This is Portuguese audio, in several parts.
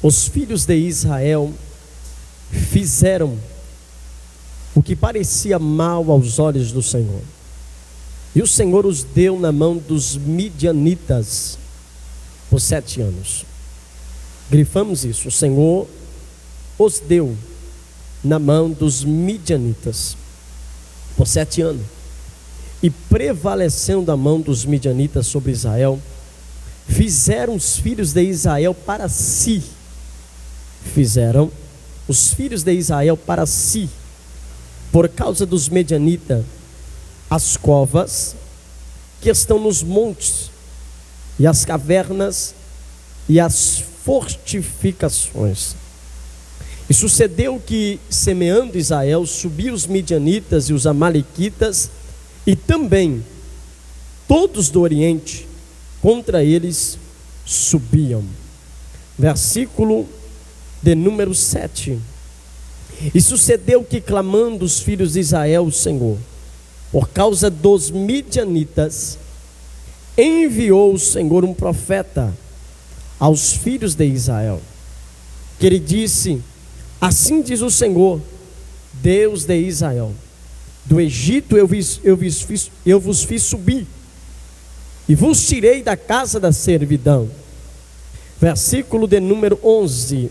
Os filhos de Israel fizeram o que parecia mal aos olhos do Senhor. E o Senhor os deu na mão dos midianitas por 7 anos. Grifamos isso. O Senhor os deu na mão dos midianitas por 7 anos. E prevalecendo a mão dos midianitas sobre Israel, fizeram os filhos de Israel para si. Fizeram os filhos de Israel para si, por causa dos midianitas, as covas que estão nos montes, e as cavernas e as fortificações. E sucedeu que, semeando Israel, subiu os midianitas e os amalequitas, e também todos do Oriente contra eles subiam. Versículo de número 7. E sucedeu que, clamando os filhos de Israel o Senhor, por causa dos midianitas, enviou o Senhor um profeta aos filhos de Israel, que ele disse: assim diz o Senhor, Deus de Israel, do Egito eu vos fiz subir, e vos tirei da casa da servidão. Versículo de número 11.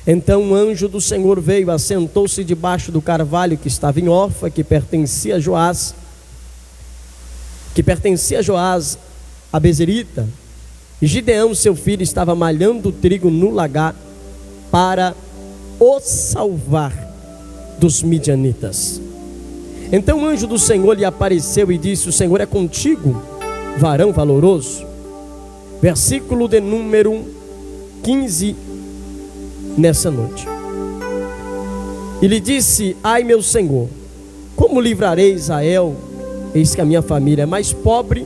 Então um anjo do Senhor veio, assentou-se debaixo do carvalho que estava em Orfa, que pertencia a Joás a Bezerita. E Gideão, seu filho, estava malhando o trigo no lagar para o salvar dos midianitas. Então o anjo do Senhor lhe apareceu e disse: o Senhor é contigo, varão valoroso. Versículo de número 15. Nessa noite, e lhe disse: ai meu Senhor, como livrarei Israel? Eis que a minha família é mais pobre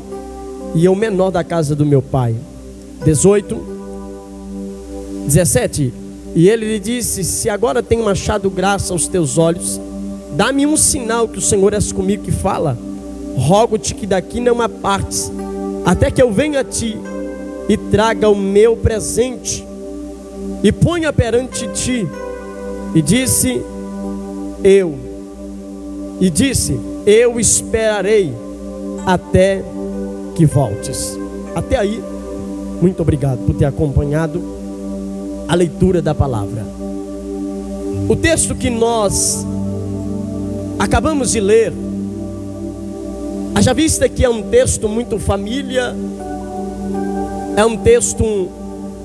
e eu menor da casa do meu pai. 17. E ele lhe disse: se agora tenho achado graça aos teus olhos, dá-me um sinal que o Senhor és comigo que fala. Rogo-te que daqui não apartes, até que eu venha a ti e traga o meu presente e ponha perante ti. E disse: eu esperarei até que voltes. Até aí, muito obrigado por ter acompanhado a leitura da palavra. O texto que nós acabamos de ler, haja vista que é um texto muito família, é um texto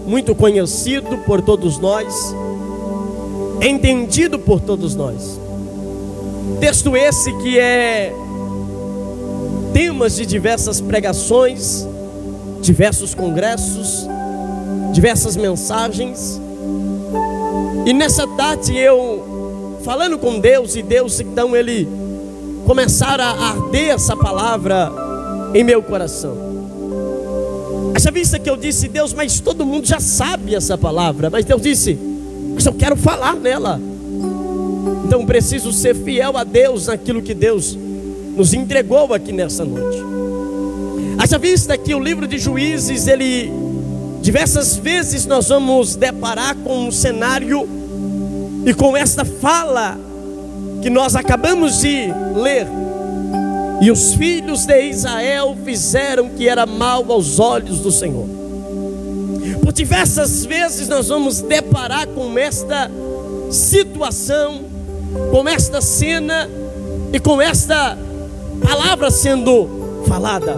muito conhecido por todos nós, entendido por todos nós. Texto esse que é temas de diversas pregações, diversos congressos, diversas mensagens. E nessa tarde eu falando com Deus, e Deus então ele começara a arder essa palavra em meu coração. Haja vista que eu disse: Deus, mas todo mundo já sabe essa palavra. Mas Deus disse: mas eu quero falar nela. Então preciso ser fiel a Deus naquilo que Deus nos entregou aqui nessa noite. Haja vista que o livro de Juízes, ele diversas vezes nós vamos deparar com um cenário e com esta fala que nós acabamos de ler. E os filhos de Israel fizeram o que era mal aos olhos do Senhor. Por diversas vezes nós vamos deparar com esta situação, com esta cena e com esta palavra sendo falada.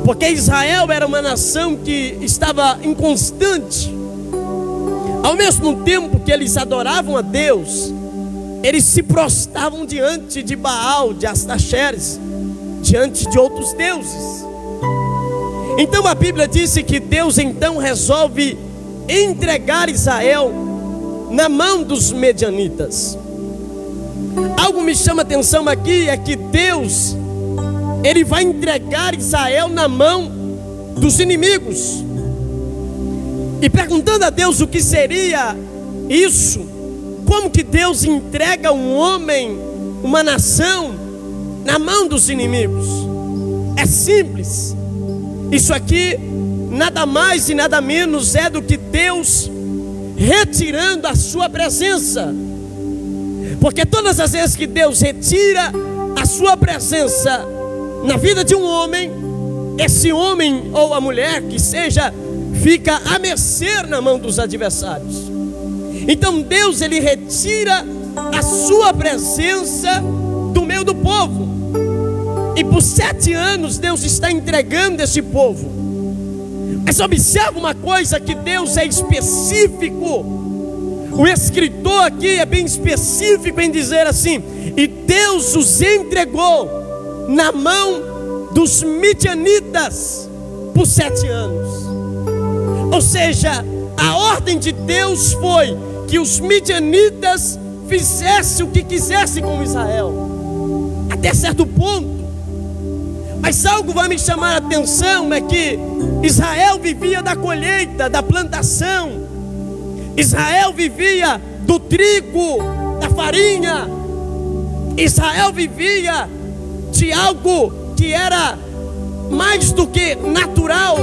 Porque Israel era uma nação que estava inconstante. Ao mesmo tempo que eles adoravam a Deus, eles se prostravam diante de Baal, de Astaxeres, diante de outros deuses. Então a Bíblia disse que Deus então resolve entregar Israel na mão dos medianitas. Algo me chama a atenção aqui, é que Deus, ele vai entregar Israel na mão dos inimigos. E perguntando a Deus o que seria isso, como que Deus entrega um homem, uma nação, na mão dos inimigos? É simples. Isso aqui nada mais e nada menos é do que Deus retirando a sua presença. Porque todas as vezes que Deus retira a sua presença na vida de um homem, esse homem ou a mulher que seja, fica a mercê na mão dos adversários. Então Deus, ele retira a sua presença do meio do povo. E por 7 anos Deus está entregando esse povo. Mas observa uma coisa, que Deus é específico. O escritor aqui é bem específico em dizer assim: e Deus os entregou na mão dos midianitas por 7 anos. Ou seja, a ordem de Deus foi que os midianitas fizessem o que quisessem com Israel, até certo ponto. Mas algo vai me chamar a atenção, é que Israel vivia da colheita, da plantação. Israel vivia do trigo, da farinha. Israel vivia de algo que era mais do que natural.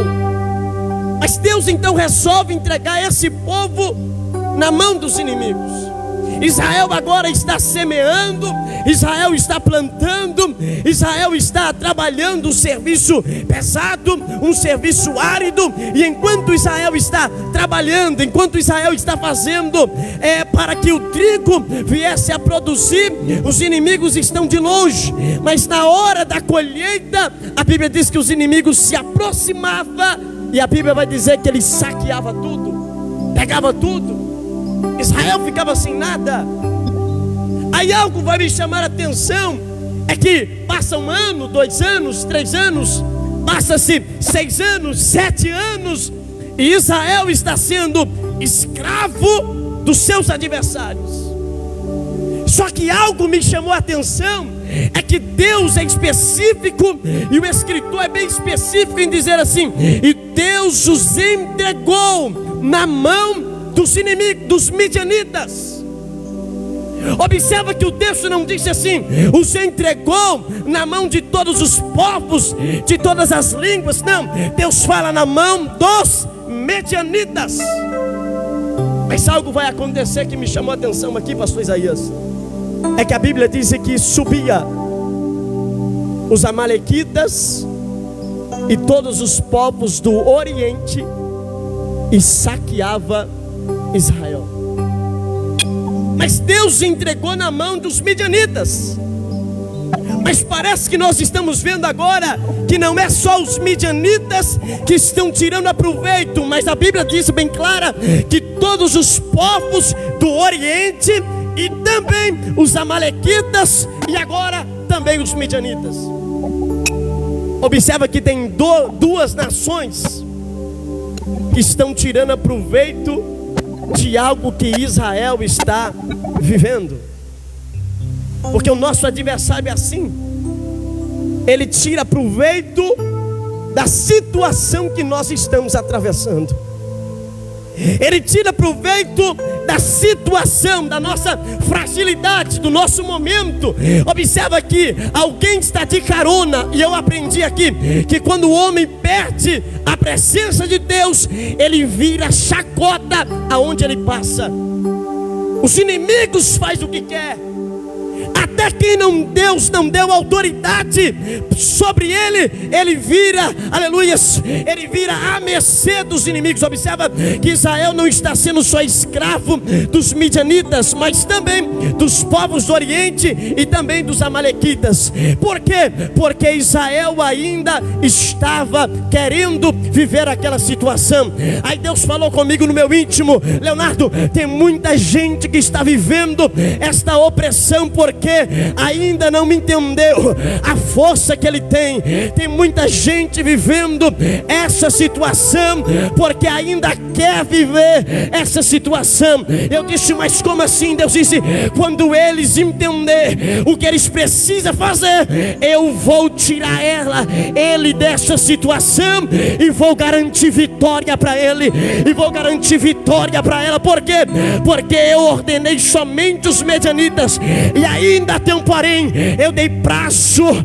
Mas Deus então resolve entregar esse povo na mão dos inimigos. Israel agora está semeando, Israel está plantando, Israel está trabalhando um serviço pesado, um serviço árido. E enquanto Israel está trabalhando, enquanto Israel está fazendo para que o trigo viesse a produzir, os inimigos estão de longe. Mas na hora da colheita, a Bíblia diz que os inimigos se aproximavam, e a Bíblia vai dizer que ele saqueava tudo, pegava tudo. Israel ficava sem nada. Aí algo vai me chamar a atenção, é que passa 1 ano, 2 anos, 3 anos, passa-se 6 anos, 7 anos, e Israel está sendo escravo dos seus adversários. Só que algo me chamou a atenção, é que Deus é específico, e o escritor é bem específico em dizer assim: e Deus os entregou na mão dos inimigos, dos midianitas. Observa que o texto não diz assim: os entregou na mão de todos os povos, de todas as línguas. Não, Deus fala na mão dos midianitas. Mas algo vai acontecer que me chamou a atenção aqui, pastor Isaías. É que a Bíblia diz que subia os amalequitas e todos os povos do Oriente e saqueava Israel. Mas Deus entregou na mão dos midianitas. Mas parece que nós estamos vendo agora que não é só os midianitas que estão tirando a proveito, mas a Bíblia diz bem clara que todos os povos do Oriente e também os amalequitas e agora também os midianitas. Observa que tem duas nações que estão tirando a proveito de algo que Israel está vivendo. Porque o nosso adversário é assim. Ele tira proveito da situação que nós estamos atravessando. Ele tira proveito da situação, da nossa fragilidade, do nosso momento. Observa que alguém está de carona. E eu aprendi aqui que quando o homem perde a presença de Deus, ele vira chacota aonde ele passa. Os inimigos fazem o que quer. Até quem Deus não deu autoridade sobre ele, ele vira, aleluia, ele vira à mercê dos inimigos. Observa que Israel não está sendo só escravo dos midianitas, mas também dos povos do Oriente e também dos amalequitas. Por quê? Porque Israel ainda estava querendo viver aquela situação. Aí Deus falou comigo no meu íntimo: Leonardo, tem muita gente que está vivendo esta opressão porque ainda não me entendeu a força que ele tem. Tem muita gente vivendo essa situação porque ainda quer viver essa situação. Eu disse: mas como assim? Deus disse: quando eles entender o que eles precisam fazer, eu vou tirar ele dessa situação e vou garantir vitória para ele, e vou garantir vitória para ela. Por quê? Porque eu ordenei somente os medianitas, e ainda porém, eu dei prazo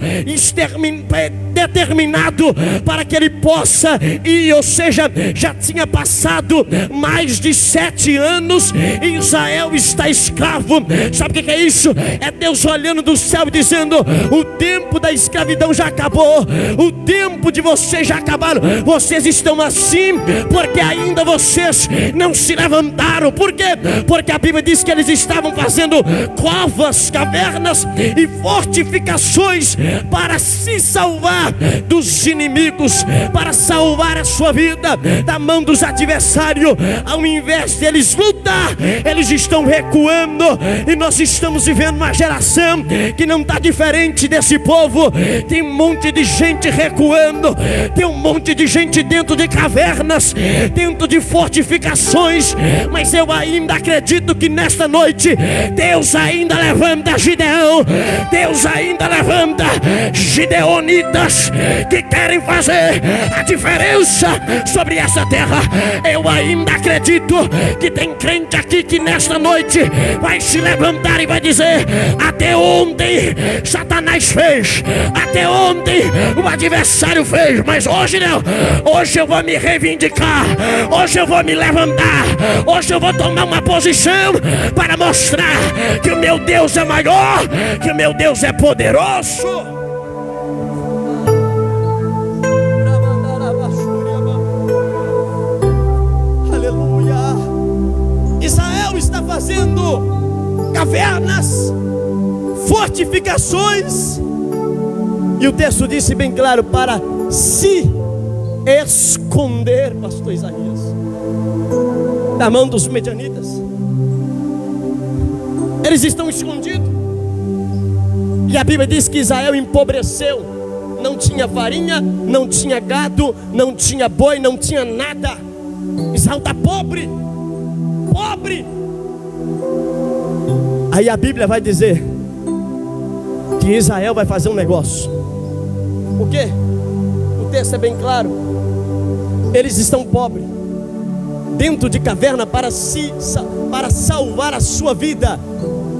determinado para que ele possa ir. Ou seja, já tinha passado mais de 7 anos e Israel está escravo. Sabe o que é isso? É Deus olhando do céu e dizendo: o tempo da escravidão já acabou, o tempo de vocês já acabaram. Vocês estão assim porque ainda vocês não se levantaram. Por quê? Porque a Bíblia diz que eles estavam fazendo covas, cavernas e fortificações para se salvar dos inimigos, para salvar a sua vida da mão dos adversários. Ao invés de eles lutar, eles estão recuando. E nós estamos vivendo uma geração que não está diferente desse povo. Tem um monte de gente recuando, tem um monte de gente dentro de cavernas, dentro de fortificações. Mas eu ainda acredito que nesta noite Deus ainda levanta Gideão, Deus ainda levanta gideonitas que querem fazer a diferença sobre essa terra. Eu ainda acredito que tem crente aqui que nesta noite vai se levantar e vai dizer: até ontem Satanás fez, até ontem o adversário fez, mas hoje não. Hoje eu vou me reivindicar, hoje eu vou me levantar, hoje eu vou tomar uma posição para mostrar que o meu Deus é maior, que o meu Deus é poderoso. Aleluia. Israel está fazendo cavernas, fortificações, e o texto disse bem claro: para se esconder, pastor Isaías, da mão dos medianitas. Eles estão escondidos. E a Bíblia diz que Israel empobreceu. Não tinha farinha, não tinha gado, não tinha boi, não tinha nada. Israel está pobre, pobre. Aí a Bíblia vai dizer que Israel vai fazer um negócio. O quê? O texto é bem claro. Eles estão pobres, dentro de caverna, para salvar a sua vida,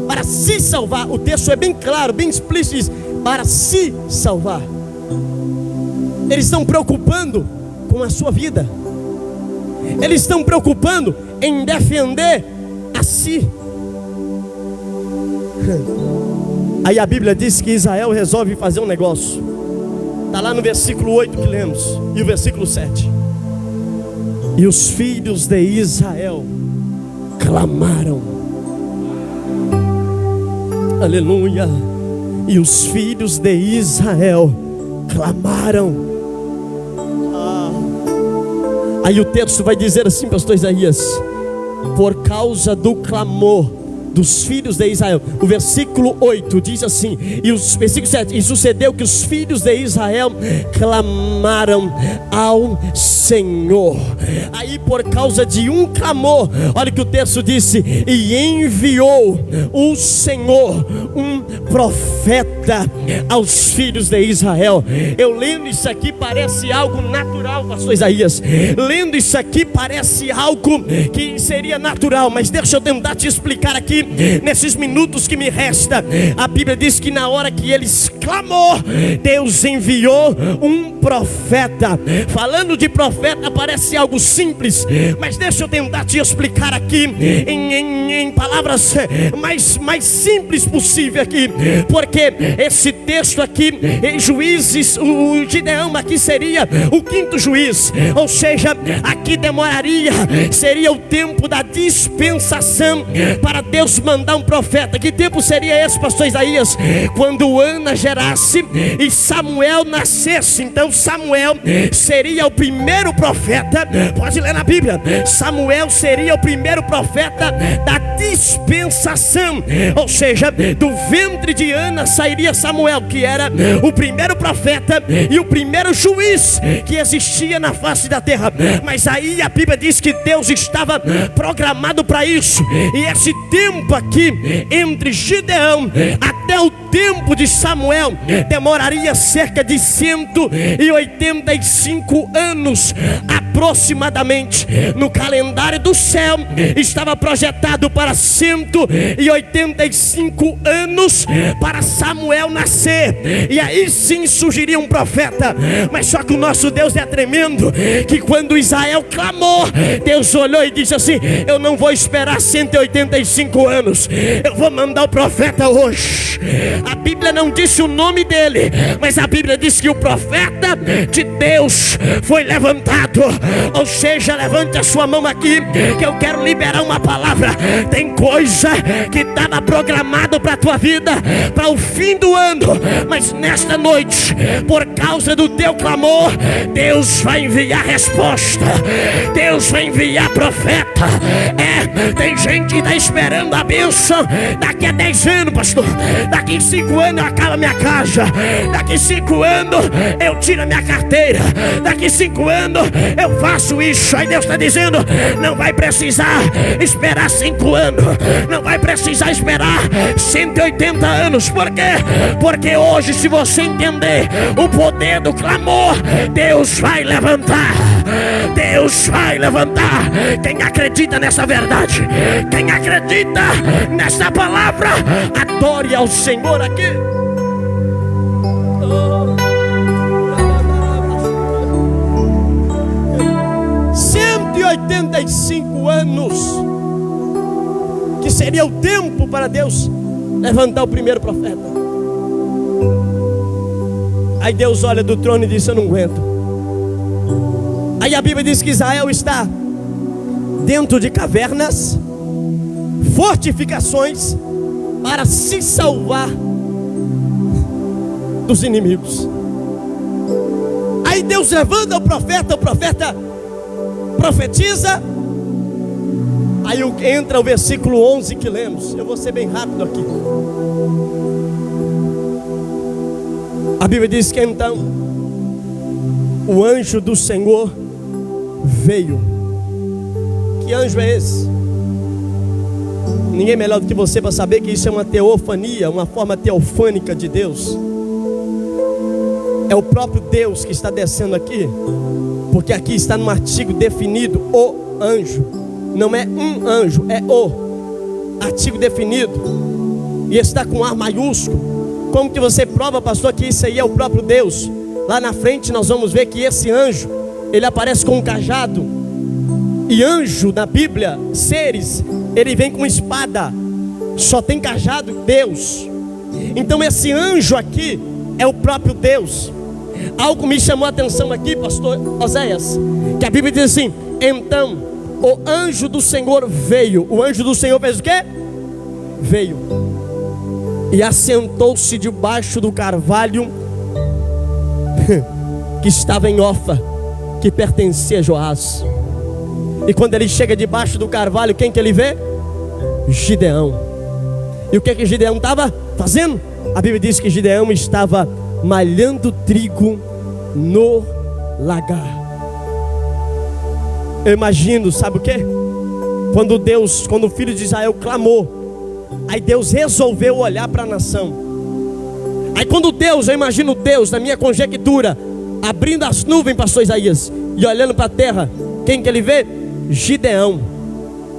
para se salvar. O texto é bem claro, bem explícito, diz: para se salvar. Eles estão preocupando com a sua vida, eles estão preocupando em defender a si. Aí a Bíblia diz que Israel resolve fazer um negócio. Está lá no versículo 8 que lemos, e o versículo 7. E os filhos de Israel clamaram. Aleluia. E os filhos de Israel clamaram. Aí o texto vai dizer assim, pastor Isaías: por causa do clamor dos filhos de Israel. O versículo 8 diz assim, e o versículo 7: e sucedeu que os filhos de Israel clamaram ao Senhor. Aí por causa de um clamor, olha o que o texto disse: e enviou o Senhor um profeta aos filhos de Israel. Eu lendo isso aqui parece algo natural, pastor Isaías. Lendo isso aqui parece algo que seria natural, mas deixa eu tentar te explicar aqui nesses minutos que me resta. A Bíblia diz que na hora que eles clamou, Deus enviou um profeta. Falando de profeta parece algo simples, mas deixa eu tentar te explicar aqui em palavras mais simples possível aqui, porque esse texto aqui em Juízes, o Gideão aqui seria o quinto juiz, ou seja, aqui demoraria, seria o tempo da dispensação para Deus mandar um profeta. Que tempo seria esse, pastor Isaías? Quando Ana gerasse e Samuel nascesse. Então Samuel seria o primeiro profeta. Pode ler na Bíblia. Samuel seria o primeiro profeta da dispensação, ou seja, do ventre de Ana sairia Samuel, que era o primeiro profeta e o primeiro juiz que existia na face da terra. Mas aí a Bíblia diz que Deus estava programado para isso, e esse tempo aqui entre Gideão até o tempo de Samuel demoraria cerca de 185 anos aproximadamente. No calendário do céu estava projetado para 185 anos para Samuel nascer, e aí sim surgiria um profeta. Mas só que o nosso Deus é tremendo, que quando Israel clamou, Deus olhou e disse assim: eu não vou esperar 185 anos, eu vou mandar o profeta hoje. A Bíblia não disse o nome dele, mas a Bíblia diz que o profeta de Deus foi levantado. Ou seja, levante a sua mão aqui, que eu quero liberar uma palavra. Tem coisa que estava programado para a tua vida, para o fim do ano, mas nesta noite, por causa do teu clamor, Deus vai enviar resposta. Deus vai enviar profeta. Tem gente que está esperando a bênção. Daqui a 10 anos, pastor, daqui 5 anos eu acabo a minha casa, daqui 5 anos eu tiro a minha carteira, daqui 5 anos eu faço isso. Aí Deus está dizendo: não vai precisar esperar 5 anos, não vai precisar esperar 180 anos. Por quê? Porque hoje, se você entender o poder do clamor, Deus vai levantar. Deus vai levantar. Quem acredita nessa verdade, quem acredita nessa palavra, adore ao Senhor aqui. 185 anos, que seria o tempo para Deus levantar o primeiro profeta. Aí Deus olha do trono e diz: eu não aguento. Aí a Bíblia diz que Israel está dentro de cavernas, fortificações, para se salvar dos inimigos. Aí Deus levanta o profeta profetiza. Aí entra o versículo 11 que lemos. Eu vou ser bem rápido aqui. A Bíblia diz que então o anjo do Senhor veio. Que anjo é esse? Ninguém melhor do que você para saber que isso é uma teofania, uma forma teofânica de Deus. É o próprio Deus que está descendo aqui, porque aqui está no artigo definido o anjo. Não é um anjo, é o artigo definido, e está com A maiúsculo. Como que você prova, pastor, que isso aí é o próprio Deus? Lá na frente nós vamos ver que esse anjo, ele aparece com um cajado. E anjo na Bíblia, seres, ele vem com espada. Só tem cajado Deus. Então esse anjo aqui é o próprio Deus. Algo me chamou a atenção aqui, pastor Oséias, que a Bíblia diz assim: então o anjo do Senhor veio. O anjo do Senhor fez o quê? Veio e assentou-se debaixo do carvalho que estava em Ofa, que pertencia a Joás. E quando ele chega debaixo do carvalho, quem que ele vê? Gideão. E o que Gideão estava fazendo? A Bíblia diz que Gideão estava malhando trigo no lagar. Eu imagino, sabe o que? Quando o filho de Israel clamou, aí Deus resolveu olhar para a nação. Aí quando Deus, eu imagino Deus, na minha conjectura, abrindo as nuvens, pastor Isaías, e olhando para a terra, quem que ele vê? Gideão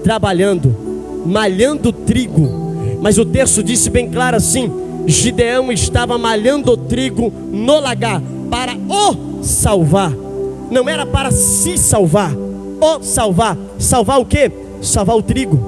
trabalhando, malhando trigo. Mas o texto disse bem claro assim: Gideão estava malhando o trigo no lagar para o salvar. Não era para se salvar, o salvar. Salvar o quê? Salvar o trigo.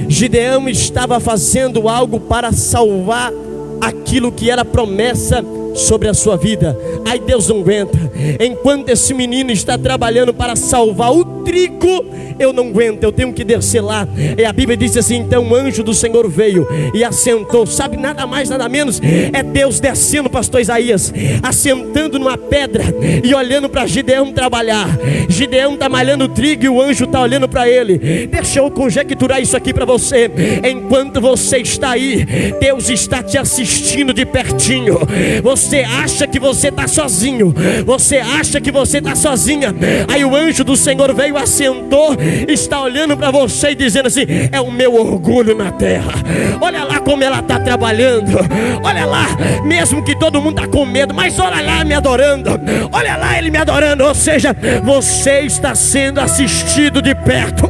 Gideão estava fazendo algo para salvar aquilo que era promessa sobre a sua vida. Aí Deus não aguenta. Enquanto esse menino está trabalhando para salvar o trigo, eu não aguento, eu tenho que descer lá. E a Bíblia diz assim: então o anjo do Senhor veio e assentou. Sabe, nada mais, nada menos, é Deus descendo, pastor Isaías, assentando numa pedra e olhando para Gideão trabalhar. Gideão está malhando trigo e o anjo está olhando para ele. Deixa eu conjecturar isso aqui para você. Enquanto você está aí, Deus está te assistindo de pertinho. Você acha que você está sozinho, você acha que você está sozinha. Aí o anjo do Senhor veio, assentou, está olhando para você e dizendo assim: é o meu orgulho na terra. Olha lá como ela está trabalhando. Olha lá, mesmo que todo mundo está com medo, mas olha lá me adorando. Olha lá ele me adorando. Ou seja, você está sendo assistido de perto.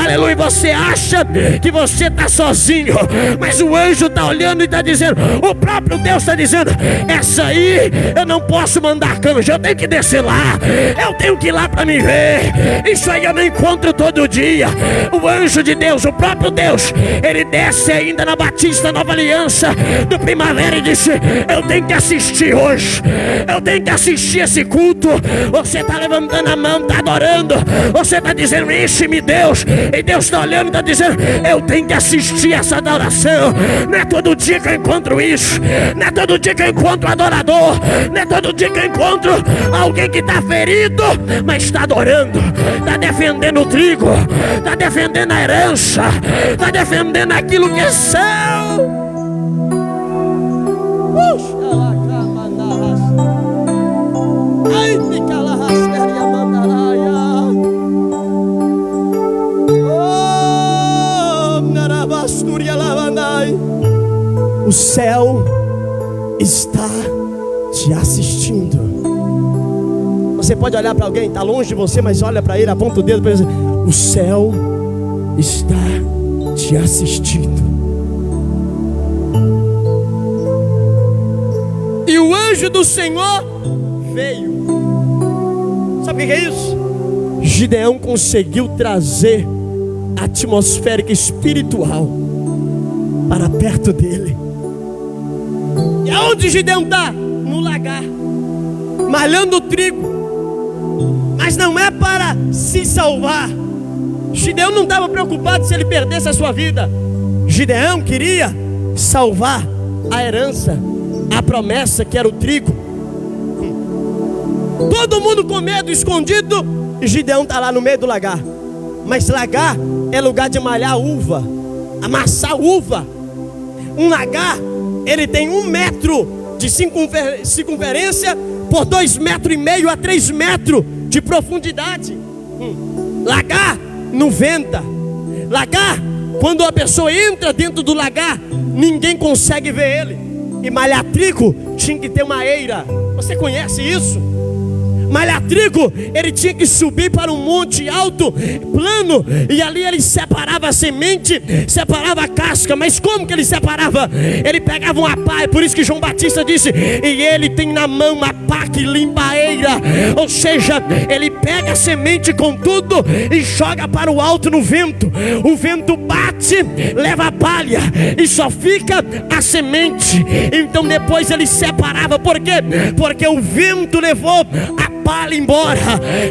Aleluia. Você acha que você está sozinho, mas o anjo está olhando e está dizendo, o próprio Deus está dizendo, essa aí eu não posso mandar canja, eu tenho que descer lá, eu tenho que ir lá para me ver. Isso aí eu não encontro todo dia. O anjo de Deus, o próprio Deus, ele desce ainda na Batista Nova Aliança do Primavera e disse, eu tenho que assistir hoje, eu tenho que assistir esse culto. Você está levantando a mão, está adorando, você está dizendo, enche-me Deus, e Deus está olhando e está dizendo, eu tenho que assistir essa adoração. Não é todo dia que eu encontro isso, não é todo dia que eu encontro um adorador, não é todo dia que eu encontro alguém que está ferido, mas está adorando, está defendendo o trigo, está defendendo a herança, está defendendo aquilo que é seu. O céu está te assistindo. Você pode olhar para alguém, está longe de você, mas olha para ele, aponta o dedo para ele. O céu está te assistindo. E o anjo do Senhor veio. Sabe o que é isso? Gideão conseguiu trazer a atmosfera espiritual para perto dele. E aonde Gideão está? No lagar, malhando o trigo. Mas não é para se salvar. Gideão não estava preocupado se ele perdesse a sua vida. Gideão queria salvar a herança, a promessa que era o trigo. Todo mundo com medo, escondido, e Gideão está lá no meio do lagar. Mas lagar é lugar de malhar uva, amassar uva. Um lagar, ele tem 1 metro de circunferência por 2,5 metros a 3 metros de profundidade. Lagar não venta. Lagar, quando a pessoa entra dentro do lagar, ninguém consegue ver ele. E malhar trigo tinha que ter uma eira. Você conhece isso? Malhar trigo, ele tinha que subir para um monte alto, plano, e ali ele separava a semente, separava a casca. Mas como que ele separava? Ele pegava uma pá, é por isso que João Batista disse, e ele tem na mão uma pá que limpa a eira. Ou seja, ele pega a semente com tudo e joga para o alto no vento. O vento bate, leva a palha e só fica a semente. Então depois ele separava. Por quê? Porque o vento levou a palha embora.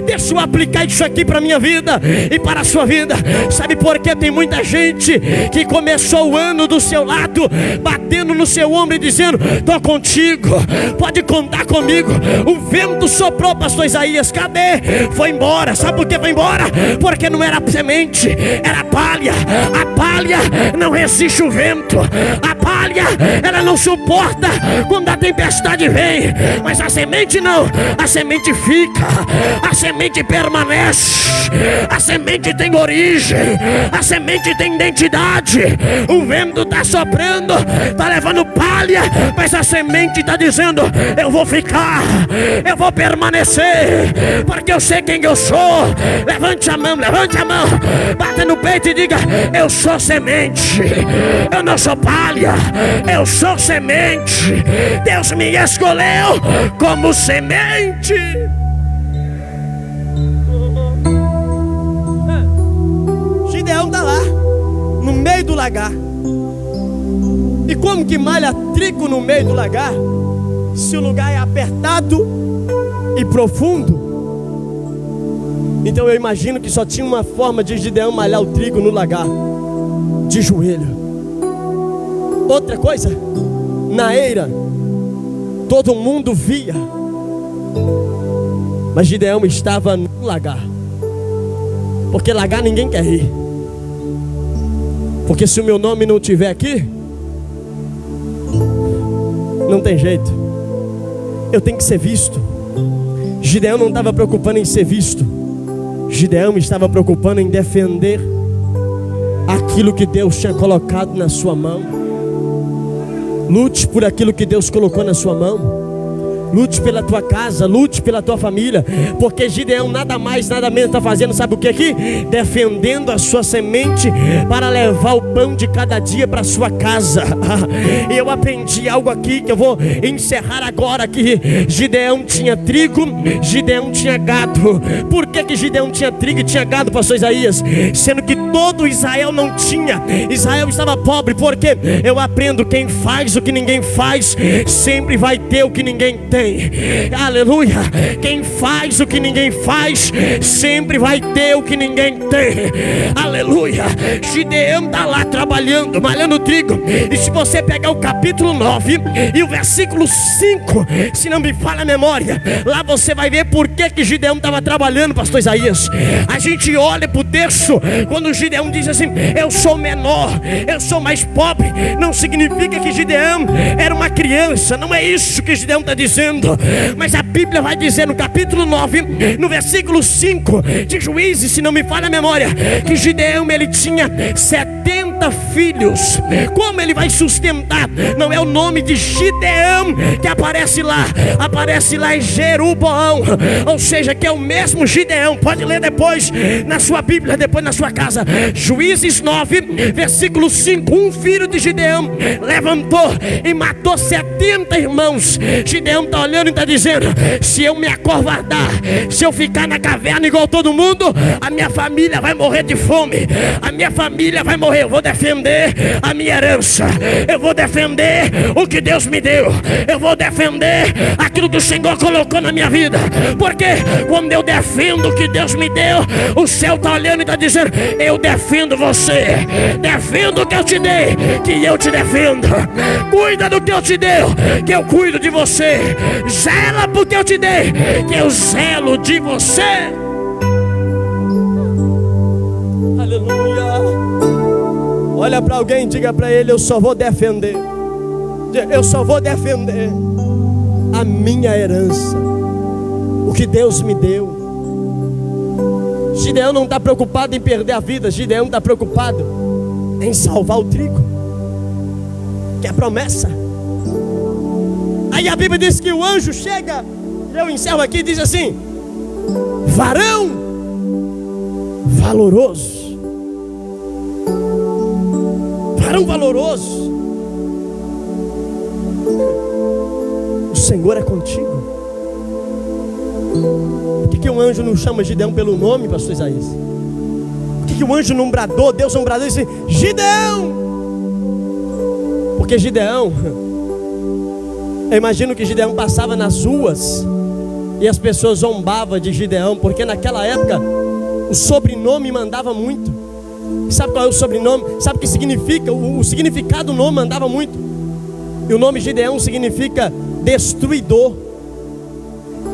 Deixa eu aplicar isso aqui para a minha vida e para a sua vida. Sabe por que tem muita gente que começou o ano do seu lado, batendo no seu ombro e dizendo, estou contigo, pode contar comigo. O vento soprou, pastor Isaías, cadê? Foi embora. Sabe por que foi embora? Porque não era semente, era palha. A palha não resiste o vento. A palha, ela não suporta quando a tempestade vem. Mas a semente não. A semente fica, a semente permanece, a semente tem origem, a semente tem identidade. O vento está soprando, está levando palha, mas a semente está dizendo, eu vou ficar, eu vou permanecer, porque eu sei quem eu sou. Levante a mão, bata no peito e diga, eu sou semente, eu não sou palha, eu sou semente. Deus me escolheu como semente. Gideão está lá, no meio do lagar. E como que malha trigo no meio do lagar, se o lugar é apertado e profundo? Então eu imagino que só tinha uma forma de Gideão malhar o trigo no lagar, de joelho. Outra coisa, na eira, todo mundo via, mas Gideão estava no lagar, porque lagar ninguém quer ir. Porque se o meu nome não estiver aqui, não tem jeito, eu tenho que ser visto. Gideão não estava preocupando em ser visto, Gideão estava preocupando em defender aquilo que Deus tinha colocado na sua mão. Lute por aquilo que Deus colocou na sua mão. Lute pela tua casa, lute pela tua família, porque Gideão nada mais, nada menos está fazendo, sabe o que aqui? Defendendo a sua semente para levar o pão de cada dia para a sua casa. E eu aprendi algo aqui que eu vou encerrar agora, que Gideão tinha trigo, Gideão tinha gado. Por que Gideão tinha trigo e tinha gado, pastor Isaías? Sendo que todo Israel não tinha. Israel estava pobre, porque eu aprendo: quem faz o que ninguém faz, sempre vai ter o que ninguém tem. Aleluia. Quem faz o que ninguém faz, sempre vai ter o que ninguém tem. Aleluia. Gideão está lá trabalhando, malhando trigo. E se você pegar o capítulo 9 e o versículo 5, se não me falha a memória, lá você vai ver por que Gideão estava trabalhando, pastor Isaías. A gente olha para o texto, quando Gideão diz assim: eu sou menor, eu sou mais pobre, não significa que Gideão era uma criança. Não é isso que Gideão está dizendo. Mas a Bíblia vai dizer no capítulo 9, no versículo 5 de Juízes, se não me falha a memória, que Gideão, ele tinha 70 filhos. Como ele vai sustentar? Não é o nome de Gideão que aparece lá é Jeruboão, ou seja, que é o mesmo Gideão. Pode ler depois na sua Bíblia, depois na sua casa. Juízes 9, versículo 5. Um filho de Gideão levantou e matou 70 irmãos. Gideão está olhando e está dizendo: se eu me acovardar, se eu ficar na caverna igual todo mundo, a minha família vai morrer de fome, a minha família vai morrer. Eu vou defender a minha herança, eu vou defender o que Deus me deu, eu vou defender aquilo que o Senhor colocou na minha vida, porque quando eu defendo o que Deus me deu, o céu está olhando e está dizendo: eu defendo você, defendo o que eu te dei, que eu te defendo. Cuida do que eu te dei, que eu cuido de você. Zela porque eu te dei, que eu zelo de você. Aleluia. Olha para alguém e diga para ele: eu só vou defender a minha herança, o que Deus me deu. Gideão não está preocupado em perder a vida, Gideão está preocupado em salvar o trigo, que é a promessa. Aí a Bíblia diz que o anjo chega, eu encerro aqui, e diz assim: varão valoroso, varão valoroso, o Senhor é contigo. Por que o anjo não chama Gideão pelo nome, pastor Isaías? Por que o anjo não bradou, Deus não bradou e disse: Gideão? Porque Gideão, eu imagino que Gideão passava nas ruas e as pessoas zombavam de Gideão, porque naquela época o sobrenome mandava muito. Sabe qual é o sobrenome? Sabe o que significa? O significado do nome mandava muito. E o nome Gideão significa destruidor,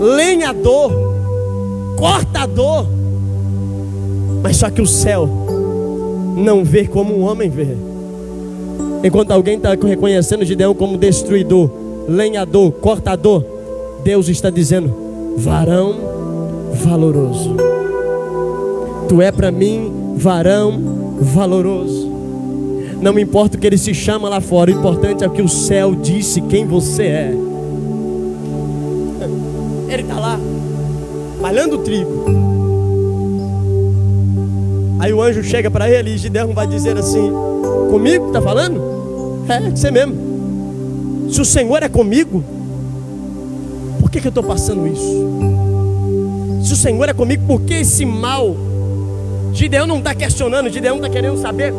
lenhador, cortador. Mas só que o céu não vê como um homem vê. Enquanto alguém está reconhecendo Gideão como destruidor, lenhador, cortador, Deus está dizendo: varão valoroso. Tu é para mim varão valoroso. Não importa o que ele se chama lá fora, o importante é o que o céu disse quem você é. Ele está lá malhando trigo. Aí o anjo chega para ele e Gideão vai dizer assim: comigo está falando? É, você mesmo. Se o Senhor é comigo, por que eu estou passando isso? Se o Senhor é comigo, por que esse mal? Gideão não está questionando, Gideão está querendo saber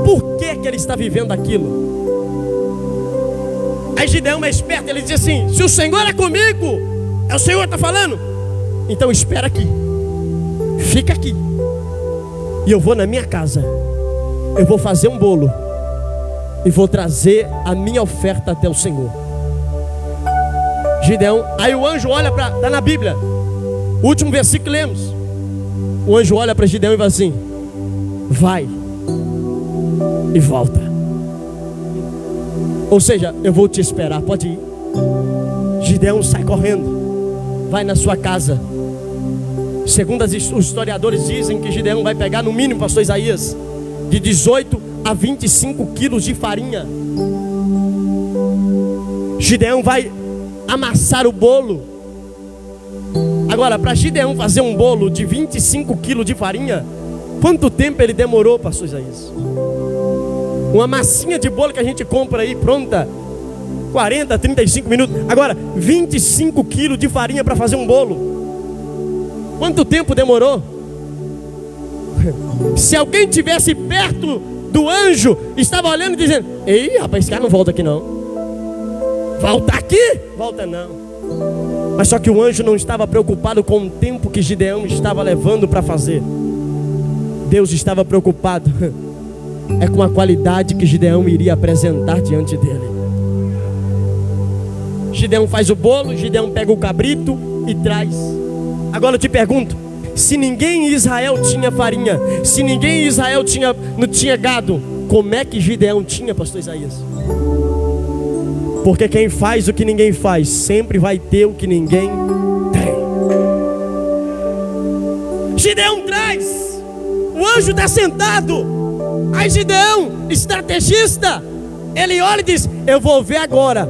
por que ele está vivendo aquilo. Aí Gideão é esperto, ele diz assim: se o Senhor é comigo, é o Senhor que está falando, então espera aqui, fica aqui, e eu vou na minha casa, eu vou fazer um bolo e vou trazer a minha oferta até o Senhor. Gideão, aí o anjo olha para, está na Bíblia, o último versículo que lemos. O anjo olha para Gideão e fala assim: vai e volta. Ou seja, eu vou te esperar, pode ir. Gideão sai correndo, vai na sua casa. Segundo os historiadores dizem que Gideão vai pegar no mínimo, pastor Isaías, de 18 a 25 quilos de farinha. Gideão vai amassar o bolo. Agora, para Gideão fazer um bolo de 25 quilos de farinha, quanto tempo ele demorou, pastor Isaías? Uma massinha de bolo que a gente compra aí pronta, 40, 35 minutos. Agora, 25 quilos de farinha para fazer um bolo. Quanto tempo demorou? Se alguém tivesse perto do anjo, estava olhando e dizendo: ei, rapaz, esse cara não volta aqui não. Volta aqui? Volta não. Mas só que o anjo não estava preocupado com o tempo que Gideão estava levando para fazer. Deus estava preocupado com a qualidade que Gideão iria apresentar diante dele. Gideão faz o bolo, Gideão pega o cabrito e traz. Agora eu te pergunto, se ninguém em Israel tinha farinha, se ninguém em Israel não tinha gado, como é que Gideão tinha, pastor Isaías? Porque quem faz o que ninguém faz, sempre vai ter o que ninguém tem. Gideão traz, o anjo está sentado. Aí Gideão, estrategista, ele olha e diz: eu vou ver agora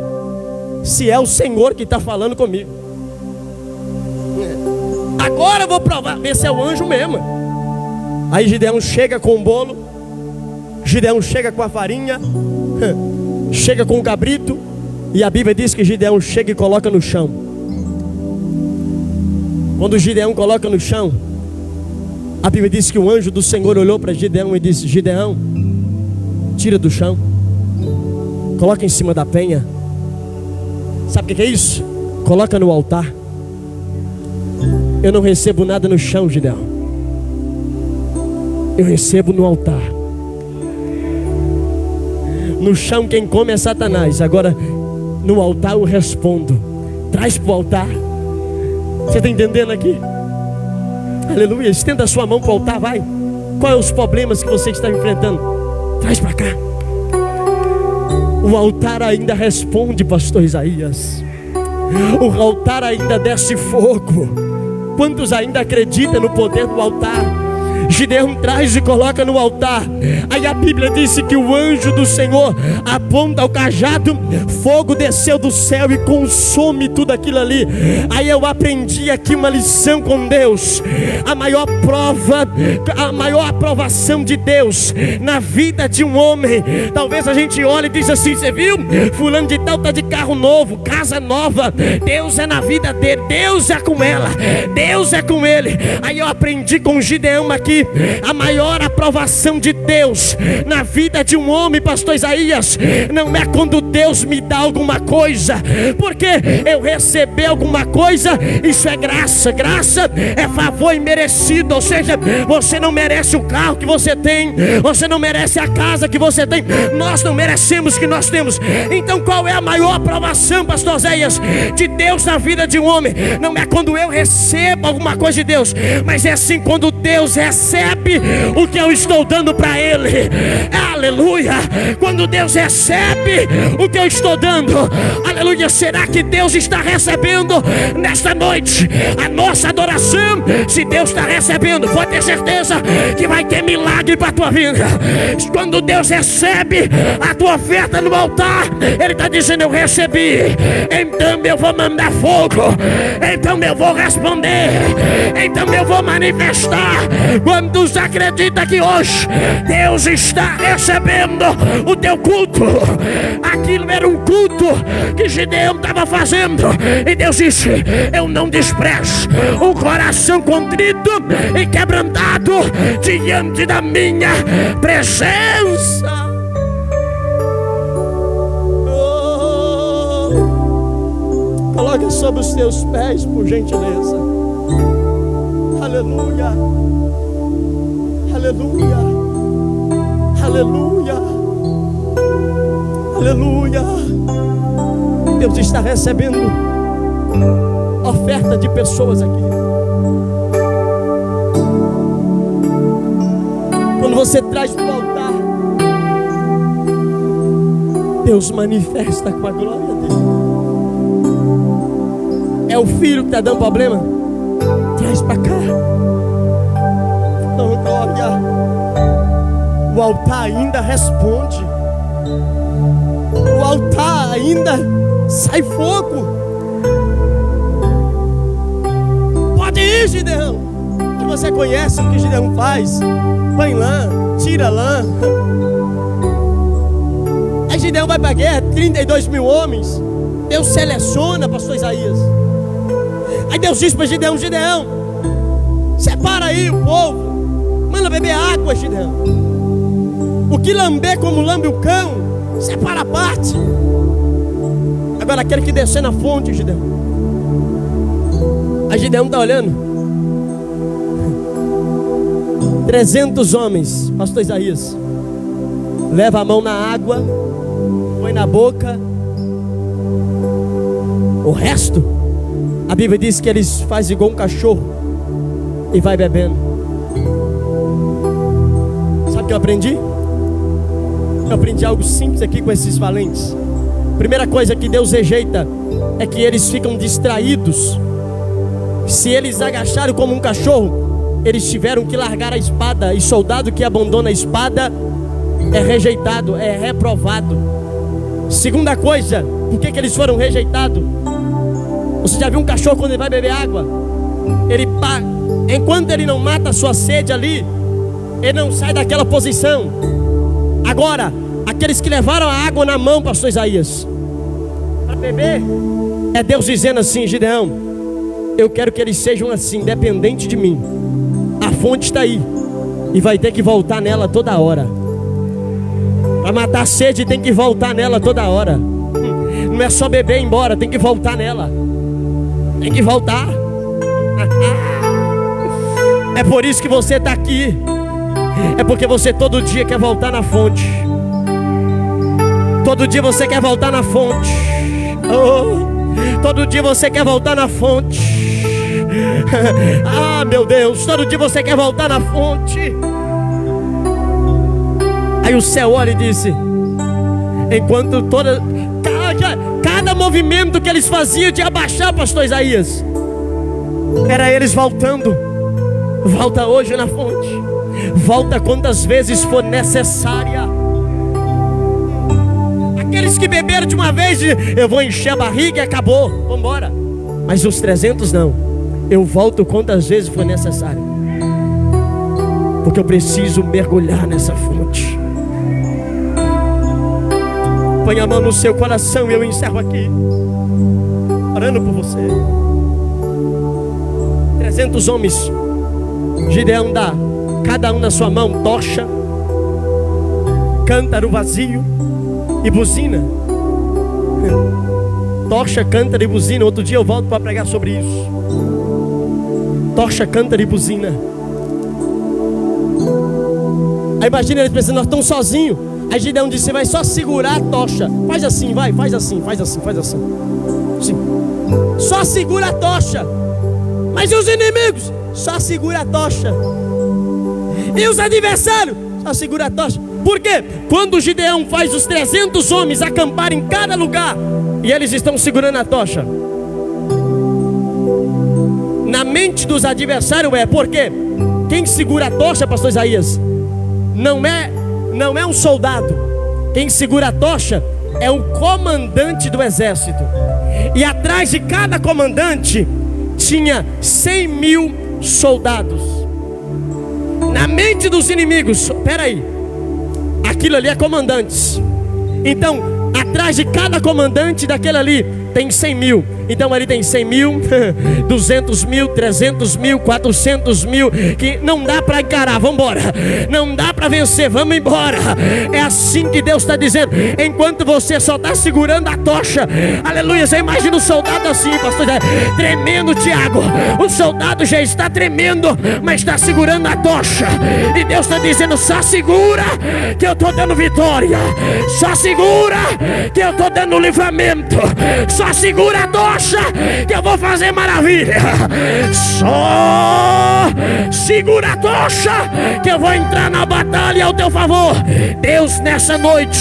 se é o Senhor que está falando comigo. Agora eu vou provar, ver se é o anjo mesmo. Aí Gideão chega com o bolo, Gideão chega com a farinha, chega com o cabrito. E a Bíblia diz que Gideão chega e coloca no chão. Quando Gideão coloca no chão, a Bíblia diz que o anjo do Senhor olhou para Gideão e disse: Gideão, tira do chão, coloca em cima da penha. Sabe o que é isso? Coloca no altar. Eu não recebo nada no chão, Gideão. Eu recebo no altar. No chão quem come é Satanás. Agora no altar eu respondo. Traz para o altar. Você está entendendo aqui? Aleluia. Estenda a sua mão para o altar, vai. Quais são os problemas que você está enfrentando? Traz para cá. O altar ainda responde, pastor Isaías. O altar ainda desce fogo. Quantos ainda acreditam no poder do altar? Gideão traz e coloca no altar. Aí a Bíblia disse que o anjo do Senhor aponta o cajado, fogo desceu do céu e consome tudo aquilo ali. Aí eu aprendi aqui uma lição com Deus. A maior prova, a maior aprovação de Deus na vida de um homem, talvez a gente olhe e diz assim: você viu? Fulano de tal está de carro novo, casa nova. Deus é na vida dele, Deus é com ela, Deus é com ele. Aí eu aprendi com Gideão aqui, a maior aprovação de Deus na vida de um homem, pastor Isaías, não é quando Deus me dá alguma coisa, porque eu receber alguma coisa, isso é graça. Graça é favor imerecido. Ou seja, você não merece o carro que você tem, você não merece a casa que você tem, nós não merecemos o que nós temos. Então qual é a maior aprovação, pastor Isaías, de Deus na vida de um homem? Não é quando eu recebo alguma coisa de Deus, mas é sim quando Deus recebe o que eu estou dando para Ele. Aleluia. Quando Deus recebe o que eu estou dando, aleluia. Será que Deus está recebendo nesta noite a nossa adoração? Se Deus está recebendo, pode ter certeza que vai ter milagre para a tua vida. Quando Deus recebe a tua oferta no altar, Ele está dizendo: eu recebi, então eu vou mandar fogo, então eu vou responder, então eu vou manifestar. Quantos acreditam que hoje Deus está recebendo o teu culto? Aquilo era um culto que Gideão estava fazendo, e Deus disse: eu não desprezo um coração contrito e quebrantado diante da minha presença. Coloque sobre os teus pés, por gentileza. Aleluia. Aleluia, aleluia, aleluia. Deus está recebendo oferta de pessoas aqui. Quando você traz para o altar, Deus manifesta com a glória dele. É o filho que está dando problema? Traz para cá. Glória. O altar ainda responde. O altar ainda sai fogo. Pode ir, Gideão. E você conhece o que Gideão faz? Põe lã, tira lã. Aí Gideão vai para a guerra, 32 mil homens. Deus seleciona, pastor Isaías. Aí Deus diz para Gideão: Gideão, separa aí o povo, manda beber água, Gideão. O que lamber como lambe o cão, separa a parte. Agora aquele que descer na fonte, Gideão. Aí Gideão está olhando, 300 homens, pastor Isaías, leva a mão na água, põe na boca. O resto, a Bíblia diz que eles fazem igual um cachorro e vai bebendo. Sabe o que eu aprendi? Eu aprendi algo simples aqui com esses valentes. Primeira coisa que Deus rejeita é que eles ficam distraídos. Se eles agacharam como um cachorro, eles tiveram que largar a espada. E soldado que abandona a espada é rejeitado, é reprovado. Segunda coisa, por que eles foram rejeitados? Você já viu um cachorro quando ele vai beber água? Enquanto ele não mata a sua sede ali, ele não sai daquela posição. Agora, aqueles que levaram a água na mão, pastor Isaías, para beber, é Deus dizendo assim: Gideão, eu quero que eles sejam assim, dependente de mim. A fonte está aí e vai ter que voltar nela toda hora. Para matar a sede tem que voltar nela toda hora. Não é só beber e ir embora, tem que voltar nela. Tem que voltar. É por isso que você está aqui. É porque você todo dia quer voltar na fonte. Todo dia você quer voltar na fonte. Oh, todo dia você quer voltar na fonte. Ah, meu Deus, todo dia você quer voltar na fonte. Aí o céu olha e disse: enquanto cada movimento que eles faziam de abaixar, pastor Isaías, era eles voltando. Volta hoje na fonte. Volta quantas vezes for necessária. Aqueles que beberam de uma vez, eu vou encher a barriga e acabou, vamos embora. Mas os 300 não. Eu volto quantas vezes for necessário, porque eu preciso mergulhar nessa fonte. Põe a mão no seu coração e eu encerro aqui, orando por você. 300 homens, Gideão dá, cada um na sua mão, tocha, cântaro vazio e buzina. Tocha, cântaro e buzina. Outro dia eu volto para pregar sobre isso. Tocha, cântaro e buzina. Aí imagina eles pensando: nós estamos sozinhos. Aí Gideão disse: você vai só segurar a tocha. Faz assim, vai, faz assim, faz assim, faz assim. Sim. Só segura a tocha. Mas e os inimigos? Só segura a tocha. E os adversários? Só segura a tocha. Por quê? Quando Gideão faz os 300 homens acampar em cada lugar e eles estão segurando a tocha, na mente dos adversários porque quem segura a tocha, pastor Isaías, não é um soldado. Quem segura a tocha é o comandante do exército. E atrás de cada comandante tinha 100 mil soldados. Na mente dos inimigos, peraí, aquilo ali é comandantes. Então, atrás de cada comandante daquele ali tem 100 mil. Então ali tem 100 mil, 200 mil, 300 mil, 400 mil, que não dá para encarar, vamos embora. Não dá para vencer, vamos embora. É assim que Deus está dizendo. Enquanto você só está segurando a tocha, aleluia. Você imagina o soldado assim, pastor, tremendo, Tiago. O soldado já está tremendo, mas está segurando a tocha. E Deus está dizendo: só segura que eu estou dando vitória. Só segura que eu estou dando livramento. Só segura a tocha tocha que eu vou fazer maravilha. Só segura a tocha que eu vou entrar na batalha ao teu favor. Deus, nessa noite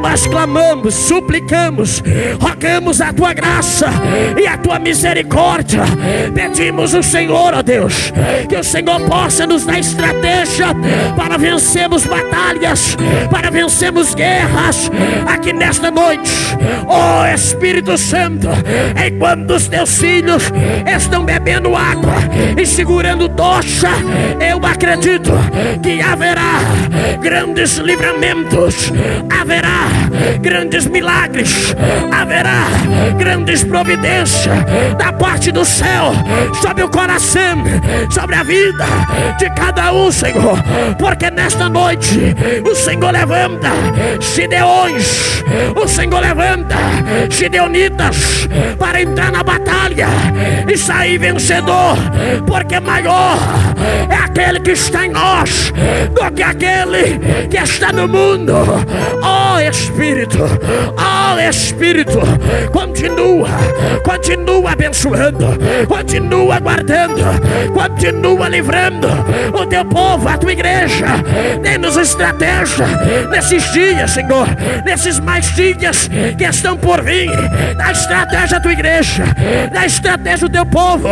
nós clamamos, suplicamos, rogamos a tua graça e a tua misericórdia. Pedimos o Senhor, ó Deus, que o Senhor possa nos dar estratégia para vencermos batalhas, para vencermos guerras aqui nesta noite. Ó Espírito Santo, enquanto os teus filhos estão bebendo água e segurando tocha, eu acredito que haverá grandes livramentos, haverá grandes milagres, haverá grandes providências da parte do céu sobre o coração, sobre a vida de cada um, Senhor, porque nesta noite o Senhor levanta Gideões, o Senhor levanta Gideonitas para entrar na batalha e sair vencedor, porque maior é aquele que está em nós do que aquele que está no mundo. Ó Espírito, continua abençoando, continua guardando, continua livrando o teu povo, a tua igreja. Dê-nos estratégia nesses dias, Senhor, nesses mais dias que estão por vir. Dá estratégia à tua igreja, dá estratégia ao teu povo,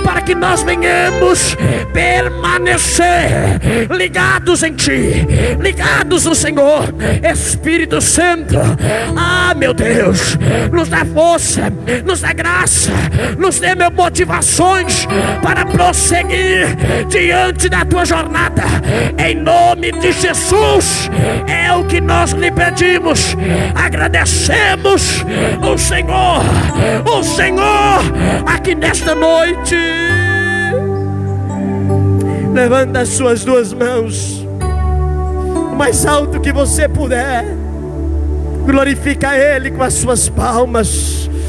para que nós venhamos permanecer ligados em ti, ligados no Senhor. Espírito Santo, meu Deus, nos dá força, nos dá graça, nos dê motivações para prosseguir diante da tua jornada, em nome de Jesus. É o que nós lhe pedimos, agradecemos o Senhor aqui nesta noite. Levanta as suas duas mãos o mais alto que você puder. Glorifica Ele com as suas palmas.